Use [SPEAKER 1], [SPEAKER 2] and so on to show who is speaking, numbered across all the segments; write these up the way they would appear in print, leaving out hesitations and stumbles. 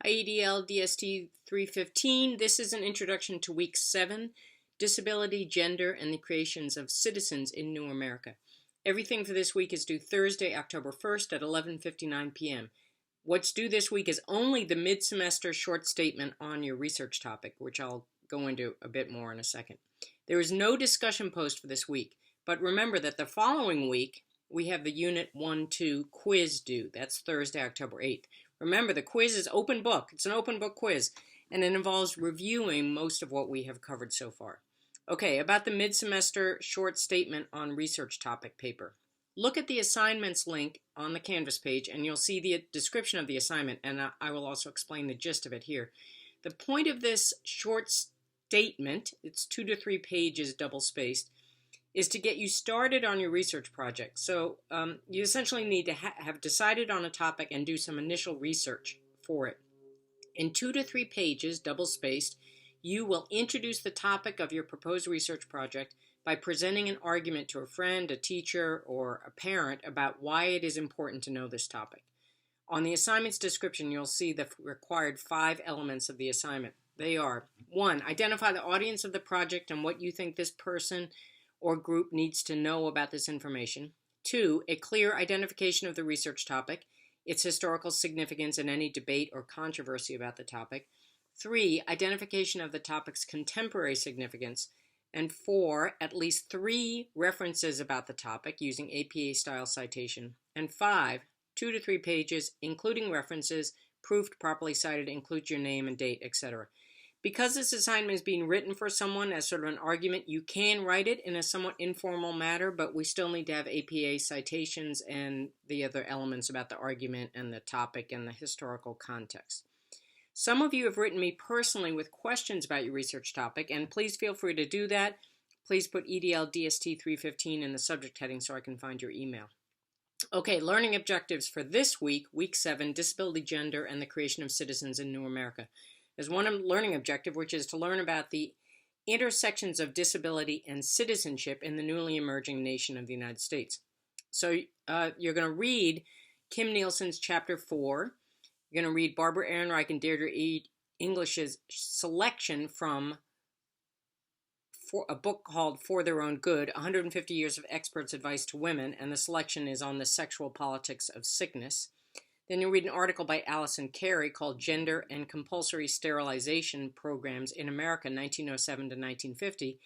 [SPEAKER 1] IEDL DST 315. This is an introduction to Week 7, Disability, Gender, and the Creations of Citizens in New America. Everything for this week is due Thursday, October 1st at 11:59 p.m. What's due this week is only the mid-semester short statement on your research topic, which I'll go into a bit more in a second. There is no discussion post for this week, but remember that the following week we have the Unit 1-2 quiz due. That's Thursday, October 8th. Remember, the quiz is open book. It's an open book quiz, and it involves reviewing most of what we have covered so far. Okay, about the mid-semester short statement on research topic paper. Look at the assignments link on the Canvas page, and you'll see the description of the assignment, and I will also explain the gist of it here. The point of this short statement, it's 2 to 3 pages double-spaced, is to get you started on your research project. So you essentially need to have decided on a topic and do some initial research for it. In 2 to 3 pages, double-spaced, you will introduce the topic of your proposed research project by presenting an argument to a friend, a teacher, or a parent about why it is important to know this topic. On the assignment's description, you'll see the required 5 elements of the assignment. They are: 1, identify the audience of the project and what you think this person or group needs to know about this information. 2, a clear identification of the research topic, its historical significance, and any debate or controversy about the topic. 3, identification of the topic's contemporary significance. And 4, at least 3 references about the topic using APA-style citation. And 5, 2 to 3 pages, including references, proofed, properly cited, includes your name and date, etc. Because this assignment is being written for someone as sort of an argument, you can write it in a somewhat informal manner, but we still need to have APA citations and the other elements about the argument and the topic and the historical context. Some of you have written me personally with questions about your research topic, and please feel free to do that. Please put EDL DST 315 in the subject heading so I can find your email. Okay, learning objectives for this week, Week 7, Disability, Gender, and the Creation of Citizens in New America. There's one learning objective, which is to learn about the intersections of disability and citizenship in the newly emerging nation of the United States. So you're going to read Kim Nielsen's Chapter 4. You're going to read Barbara Ehrenreich and Deirdre E. English's selection from a book called For Their Own Good, 150 Years of Experts' Advice to Women, and the selection is on the sexual politics of sickness. Then you'll read an article by Allison Carey called Gender and Compulsory Sterilization Programs in America, 1907 to 1950.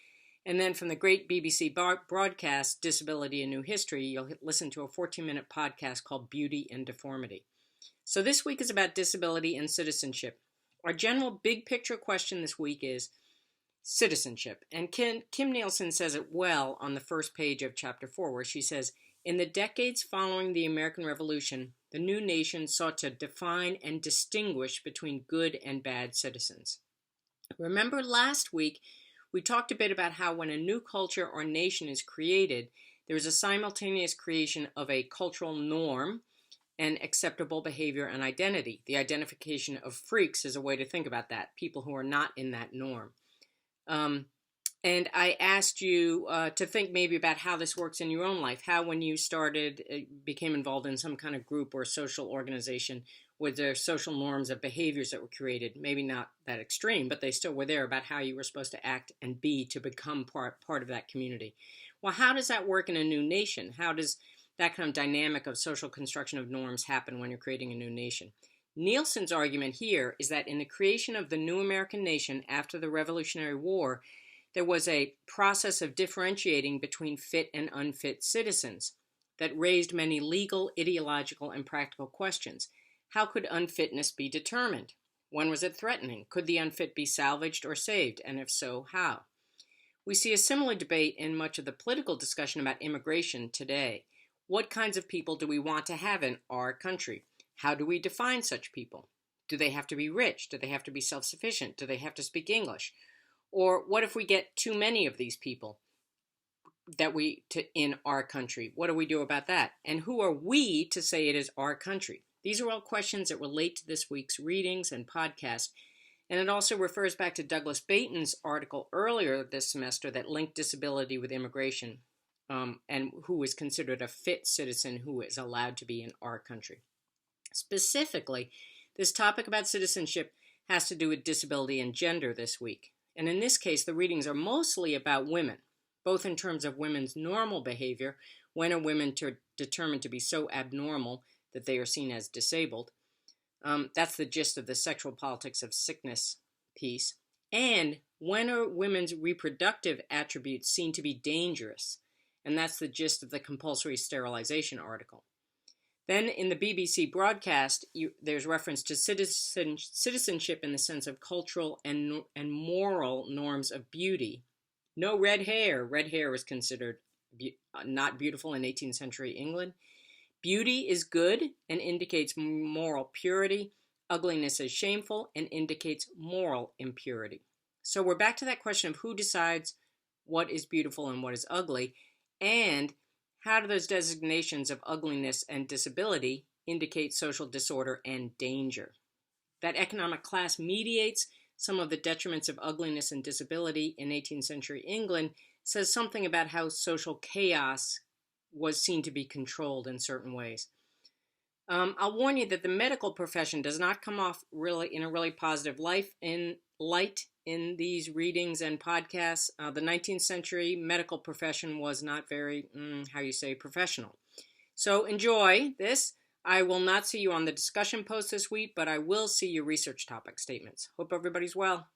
[SPEAKER 1] And then from the great BBC broadcast, Disability and New History, you'll listen to a 14-minute podcast called Beauty and Deformity. So this week is about disability and citizenship. Our general big picture question this week is citizenship. And Kim Nielsen says it well on the first page of Chapter 4, where she says, in the decades following the American Revolution, the new nation sought to define and distinguish between good and bad citizens. Remember last week, we talked a bit about how when a new culture or nation is created, there is a simultaneous creation of a cultural norm and acceptable behavior and identity. The identification of freaks is a way to think about that, people who are not in that norm. And I asked you to think maybe about how this works in your own life, how when you became involved in some kind of group or social organization, were there social norms of behaviors that were created, maybe not that extreme, but they still were there about how you were supposed to act and be to become part of that community. Well, how does that work in a new nation? How does that kind of dynamic of social construction of norms happen when you're creating a new nation? Nielsen's argument here is that in the creation of the new American nation after the Revolutionary War, there was a process of differentiating between fit and unfit citizens that raised many legal, ideological, and practical questions. How could unfitness be determined? When was it threatening? Could the unfit be salvaged or saved? And if so, how? We see a similar debate in much of the political discussion about immigration today. What kinds of people do we want to have in our country? How do we define such people? Do they have to be rich? Do they have to be self-sufficient? Do they have to speak English? Or what if we get too many of these people in our country? What do we do about that? And who are we to say it is our country? These are all questions that relate to this week's readings and podcast. And it also refers back to Douglas Baton's article earlier this semester that linked disability with immigration, and who is considered a fit citizen who is allowed to be in our country. Specifically, This topic about citizenship has to do with disability and gender this week. And in this case, the readings are mostly about women, both in terms of women's normal behavior, when are women determined to be so abnormal that they are seen as disabled. That's the gist of the Sexual Politics of Sickness piece. And when are women's reproductive attributes seen to be dangerous? And that's the gist of the compulsory sterilization article. Then in the BBC broadcast, there's reference to citizenship in the sense of cultural and moral norms of beauty. No red hair. Red hair was considered not beautiful in 18th century England. Beauty is good and indicates moral purity. Ugliness is shameful and indicates moral impurity. So we're back to that question of who decides what is beautiful and what is ugly, and how do those designations of ugliness and disability indicate social disorder and danger? That economic class mediates some of the detriments of ugliness and disability in 18th century England says something about how social chaos was seen to be controlled in certain ways. I'll warn you that the medical profession does not come off really in a really positive light in these readings and podcasts. The 19th century medical profession was not very, professional. So enjoy this. I will not see you on the discussion post this week, but I will see your research topic statements. Hope everybody's well.